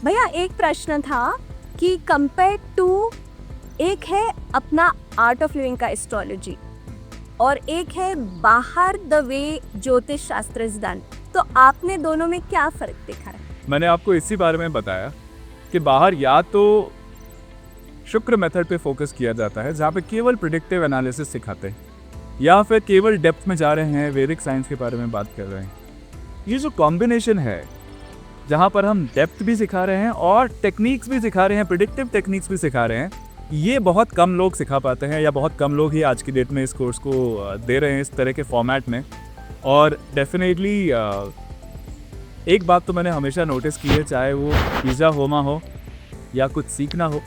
भैया एक प्रश्न था कि कंपेयर टू, एक है अपना आर्ट ऑफ लिविंग का एस्ट्रोलॉजी और एक है बाहर द वे ज्योतिष शास्त्र इज डन, तो आपने दोनों में क्या फर्क देखा है? मैंने आपको इसी बारे में बताया कि बाहर या तो शुक्र मेथड पे फोकस किया जाता है जहाँ पे केवल प्रिडिक्टिव एनालिसिस सिखाते हैं, या फिर केवल डेप्थ में जा रहे हैं, वैदिक साइंस के बारे में बात कर रहे हैं। ये जो कॉम्बिनेशन है जहाँ पर हम डेप्थ भी सिखा रहे हैं और टेक्निक्स भी सिखा रहे हैं, प्रिडिक्टिव टेक्निक्स भी सिखा रहे हैं, ये बहुत कम लोग सिखा पाते हैं, या बहुत कम लोग ही आज की डेट में इस कोर्स को दे रहे हैं इस तरह के फॉर्मेट में। और डेफिनेटली एक बात तो मैंने हमेशा नोटिस की है, चाहे वो पिज़्ज़ा होमा हो या कुछ सीखना हो,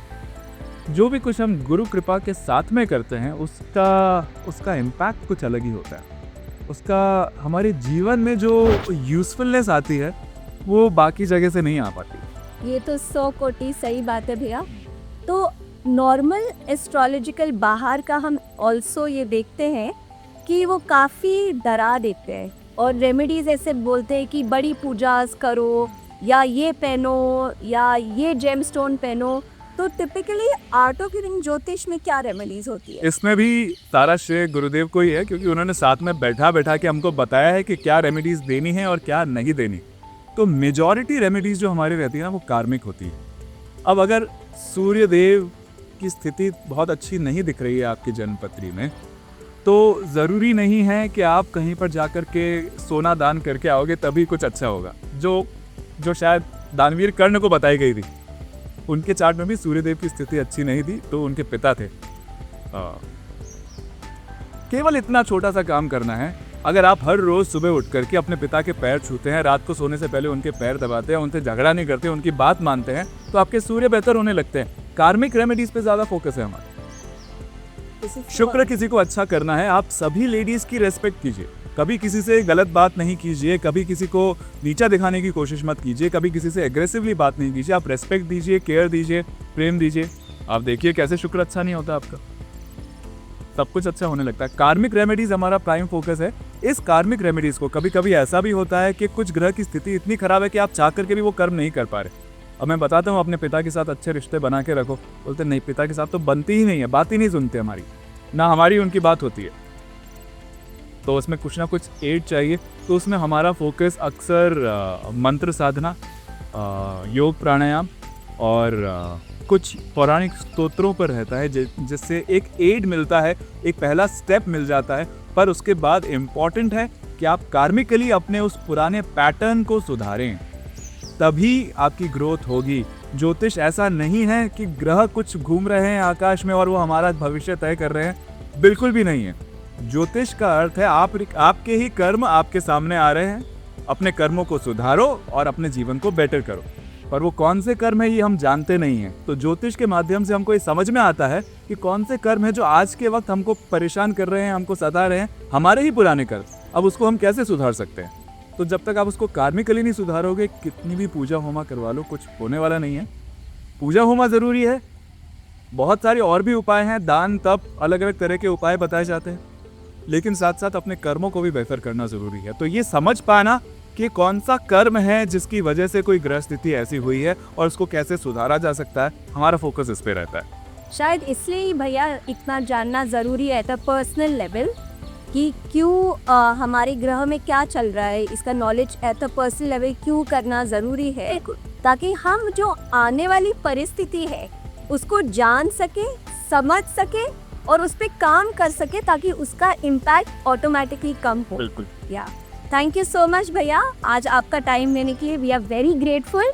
जो भी कुछ हम गुरु कृपा के साथ में करते हैं उसका इम्पैक्ट कुछ अलग ही होता है। उसका हमारे जीवन में जो यूज़फुलनेस आती है वो बाकी जगह से नहीं आ पाती। ये तो 100 कोटि सही बात है भैया। तो नॉर्मल एस्ट्रोलॉजिकल बाहर का हम ऑल्सो ये देखते हैं कि वो काफ़ी डरा देते हैं और रेमेडीज ऐसे बोलते हैं कि बड़ी पूजा करो या ये पहनो या ये जेमस्टोन पहनो। तो टिपिकली आर्ट ऑफ लिविंग ज्योतिष में क्या रेमेडीज होती है? इसमें भी सारा श्रेय गुरुदेव को ही है, क्योंकि उन्होंने साथ में बैठा के हमको बताया है कि क्या रेमेडीज देनी है और क्या नहीं देनी। तो मेजॉरिटी रेमेडीज जो हमारी रहती है ना, वो कार्मिक होती है। अब अगर सूर्य देव की स्थिति बहुत अच्छी नहीं दिख रही है आपकी जन्मपत्री में, तो ज़रूरी नहीं है कि आप कहीं पर जाकर के सोना दान करके आओगे तभी कुछ अच्छा होगा। जो शायद दानवीर कर्ण को बताई गई थी, उनके चार्ट में भी सूर्यदेव की स्थिति अच्छी नहीं थी, तो उनके पिता थे। केवल इतना छोटा सा काम करना है। अगर आप हर रोज सुबह उठ करके अपने पिता के पैर छूते हैं, रात को सोने से पहले उनके पैर दबाते हैं, उनसे झगड़ा नहीं करते, उनकी बात मानते हैं, तो आपके सूर्य बेहतर होने लगते हैं। कार्मिक रेमेडीज पे ज्यादा फोकस है हमारा। शुक्र किसी को अच्छा करना है, आप सभी लेडीज की रेस्पेक्ट कीजिए, कभी किसी से गलत बात नहीं कीजिए, कभी किसी को नीचा दिखाने की कोशिश मत कीजिए, कभी किसी से एग्रेसिवली बात नहीं कीजिए। आप रेस्पेक्ट दीजिए, केयर दीजिए, प्रेम दीजिए। आप देखिए कैसे शुक्र अच्छा नहीं होता आपका, सब कुछ अच्छा होने लगता है। कार्मिक रेमेडीज हमारा प्राइम फोकस है। इस कार्मिक रेमेडीज को कभी कभी ऐसा भी होता है कि कुछ ग्रह की स्थिति इतनी खराब है कि आप चाह करके भी वो कर्म नहीं कर पा रहे। अब मैं बताता हूँ, अपने पिता के साथ अच्छे रिश्ते बना के रखो, बोलते नहीं पिता के साथ तो बनती ही नहीं है, बात ही नहीं सुनते हमारी, ना हमारी उनकी बात होती है। तो उसमें कुछ ना कुछ एड चाहिए। तो उसमें हमारा फोकस अक्सर मंत्र साधना, योग प्राणायाम और कुछ पौराणिक स्तोत्रों पर रहता है, जिससे एक एड मिलता है, एक पहला स्टेप मिल जाता है। पर उसके बाद इम्पॉर्टेंट है कि आप कार्मिकली अपने उस पुराने पैटर्न को सुधारें, तभी आपकी ग्रोथ होगी। ज्योतिष ऐसा नहीं है कि ग्रह कुछ घूम रहे हैं आकाश में और वो हमारा भविष्य तय कर रहे हैं, बिल्कुल भी नहीं है। ज्योतिष का अर्थ है आपके ही कर्म आपके सामने आ रहे हैं, अपने कर्मों को सुधारो और अपने जीवन को बेटर करो। पर वो कौन से कर्म है ये हम जानते नहीं हैं। तो ज्योतिष के माध्यम से हमको ये समझ में आता है कि कौन से कर्म है जो आज के वक्त हमको परेशान कर रहे हैं, हमको सता रहे हैं, हमारे ही पुराने कर्म। अब उसको हम कैसे सुधार सकते हैं? तो जब तक आप उसको कार्मिकली नहीं सुधारोगे, कितनी भी पूजा होमा करवा लो, कुछ होने वाला नहीं है। पूजा होमा ज़रूरी है, बहुत सारे और भी उपाय हैं, दान तप, अलग अलग तरह के उपाय बताए जाते हैं, लेकिन साथ साथ अपने कर्मों को भी बेहतर करना ज़रूरी है। तो ये समझ पाना कि कौन सा कर्म है जिसकी वजह से कोई ग्रह स्थिति ऐसी हुई है और उसको कैसे सुधारा जा सकता है, हमारा फोकस इस पे रहता है। शायद इसलिए ही भैया इतना जानना ज़रूरी है एट पर्सनल लेवल कि क्यों हमारे ग्रह में क्या चल रहा है, इसका नॉलेज एट पर्सनल लेवल क्यों करना ज़रूरी है, ताकि हम जो आने वाली परिस्थिति है उसको जान सके, समझ सके और उस पर काम कर सके, ताकि उसका इम्पैक्ट ऑटोमेटिकली कम हो। बिल्कुल। या थैंक यू सो मच भैया, आज आपका टाइम देने के लिए वी आर वेरी ग्रेटफुल।